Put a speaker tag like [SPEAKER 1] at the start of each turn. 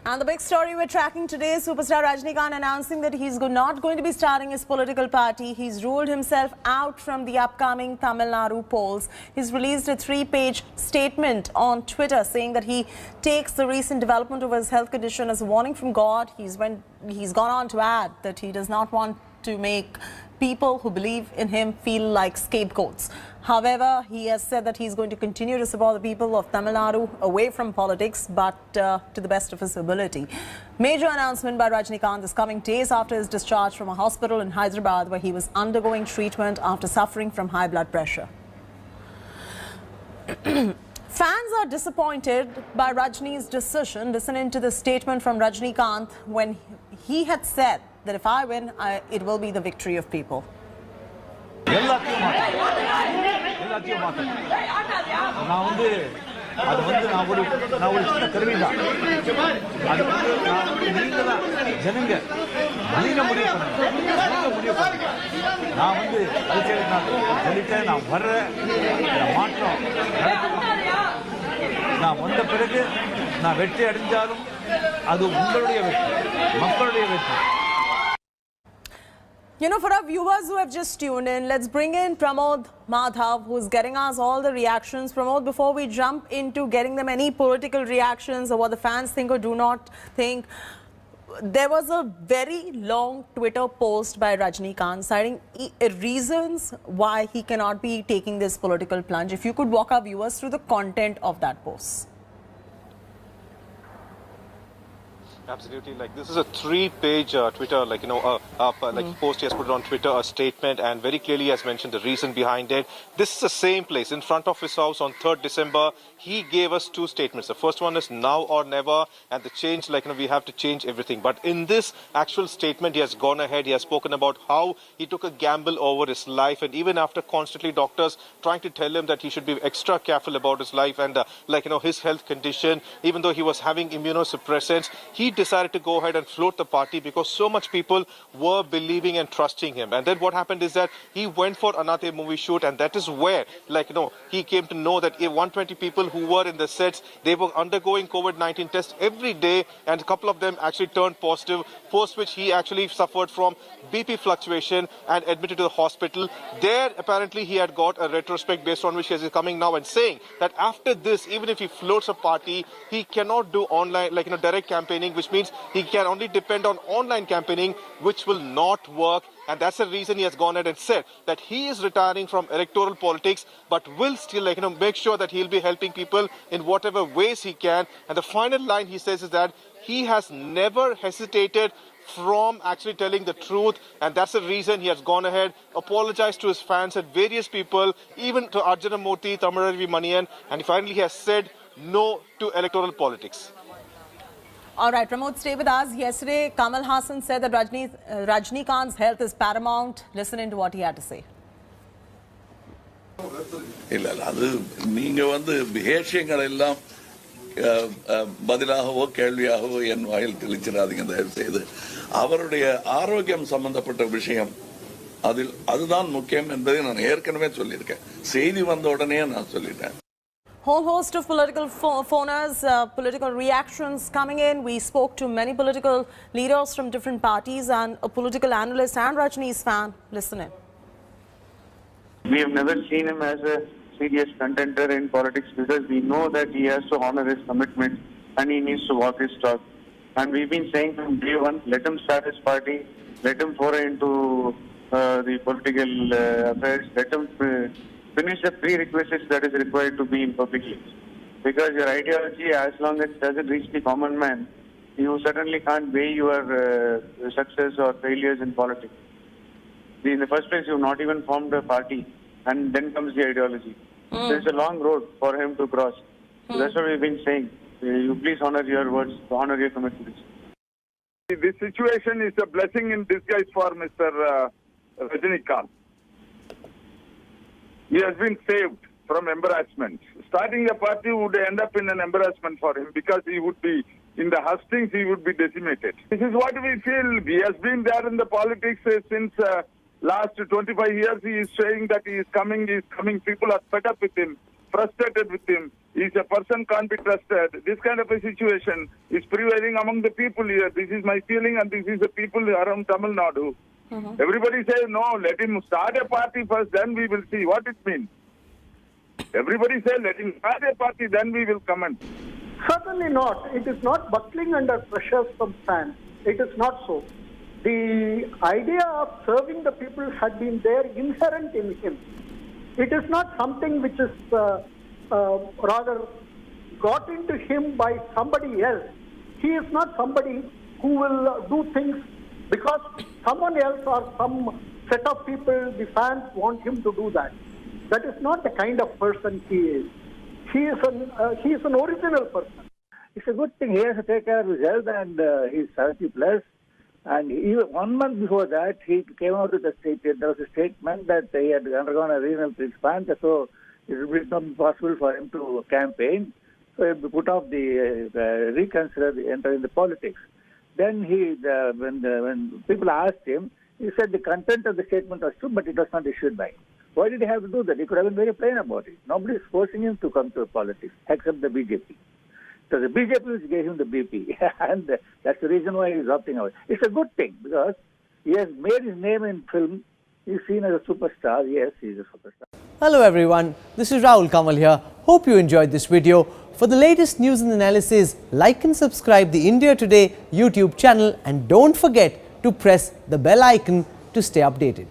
[SPEAKER 1] And the big story we're tracking today, superstar Rajinikanth announcing that he's not going to be starting his political party. He's ruled himself out from the upcoming Tamil Nadu polls. He's released a 3-page statement on Twitter saying that he takes the recent development of his health condition as a warning from God. He's gone on to add that he does not want to make people who believe in him feel like scapegoats. However, he has said that he's going to continue to support the people of Tamil Nadu away from politics, but to the best of his ability. Major announcement by Rajinikanth is coming days after his discharge from a hospital in Hyderabad where he was undergoing treatment after suffering from high blood pressure. Fans are disappointed by Rajini's decision. Listen to the statement from Rajinikanth when he had said that if I win, it will be the victory of people. You know, for our viewers who have just tuned in, let's bring in Pramod Madhav, who's getting us all the reactions. Pramod, before we jump into getting them any political reactions or what the fans think or do not think, there was a very long Twitter post by Rajinikanth citing reasons why he cannot be taking this political plunge. If you could walk our viewers through the content of that post.
[SPEAKER 2] Absolutely. Like, this is a 3-page Twitter, post he has put on Twitter, a statement, and very clearly has mentioned the reason behind it. This is the same place in front of his house on 3rd December. He gave us 2 statements. The first one is now or never, and the change, we have to change everything. But in this actual statement, he has gone ahead. He has spoken about how he took a gamble over his life, and even after constantly doctors trying to tell him that he should be extra careful about his life and his health condition, even though he was having immunosuppressants, he decided to go ahead and float the party because so much people were believing and trusting him. And then what happened is that he went for another movie shoot, and that is where, he came to know that 120 people who were in the sets, they were undergoing COVID-19 tests every day, and a couple of them actually turned positive, post which he actually suffered from BP fluctuation and admitted to the hospital. There, apparently, he had got a retrospect based on which he is coming now and saying that after this, even if he floats a party, he cannot do online, direct campaigning, which means he can only depend on online campaigning, which will not work. And that's the reason he has gone ahead and said that he is retiring from electoral politics, but will still, make sure that he'll be helping people in whatever ways he can. And the final line he says is that he has never hesitated from actually telling the truth, and that's the reason he has gone ahead, apologized to his fans and various people, even to Arjuna Murthy, Thamizhari Manian, and finally he has said no to electoral politics.
[SPEAKER 1] All right, Pramod, stay with us. Yesterday, Kamal Hassan said that Rajinikanth's health is paramount. Listen into what he had to say.
[SPEAKER 3] பதிலாகவோ கேள்வியாகவோ என் வாயில் தெளிச்சிடாதீங்க தயவு செய்து. அவருடைய ஆரோக்கியம் சம்பந்தப்பட்ட விஷயம் அதுதான் முக்கியம் என்பதை நான் ஏற்கனவே சொல்லியிருக்கேன். செய்தி வந்த உடனே நான் சொல்லிட்டேன்.
[SPEAKER 1] Whole host of political phoners, political reactions coming in. We spoke to many political leaders from different parties and a political analyst and Rajini's fan. Listen in.
[SPEAKER 4] We have never seen him as a serious contender in politics because we know that he has to honor his commitment and he needs to walk his talk. And we've been saying from day one, let him start his party, let him foray into the political affairs, let him finish the prerequisites that is required to be in publicly. Because your ideology, as long as it doesn't reach the common man, you certainly can't weigh your success or failures in politics. In the first place, you've not even formed a party, and then comes the ideology. There's a long road for him to cross. So that's what we've been saying. You please honor your words, honor your commitments.
[SPEAKER 5] This situation is a blessing in disguise for Mr. Rajinikanth. He has been saved from embarrassment. Starting a party would end up in an embarrassment for him because he would be, in the hustings, he would be decimated. This is what we feel. He has been there in the politics since last 25 years. He is saying that he is coming. People are fed up with him, frustrated with him. is a person can't be trusted. This kind of a situation is prevailing among the people here. This is my feeling, and this is the people around Tamil Nadu. Everybody says, no, let him start a party first, then we will see what it means. Everybody says, let him start a party, then we will comment.
[SPEAKER 6] Certainly not. It is not buckling under pressure from fans. It is not so. The idea of serving the people had been there inherent in him. It is not something which is rather got into him by somebody else. He is not somebody who will do things because someone else or some set of people, the fans want him to do that. That is not the kind of person he is. He is an original person.
[SPEAKER 7] It's a good thing. He has to take care of his health, and he's 70 plus. And even 1 month before that, he came out with a statement. There was a statement that he had undergone a renal transplant, so it would be not possible for him to campaign. So he put off the reconsider entering the politics. Then when people asked him, he said the content of the statement was true, but it was not issued by him. Why did he have to do that? He could have been very plain about it. Nobody is forcing him to come to politics, except the BJP. So the BJP which gave him the BP, and that's the reason why he's opting out. It's a good thing, because he has made his name in film. He's seen as a superstar. Yes, he's a superstar.
[SPEAKER 8] Hello everyone, this is Rahul Kamal here. Hope you enjoyed this video. For the latest news and analysis, like and subscribe the India Today YouTube channel, and don't forget to press the bell icon to stay updated.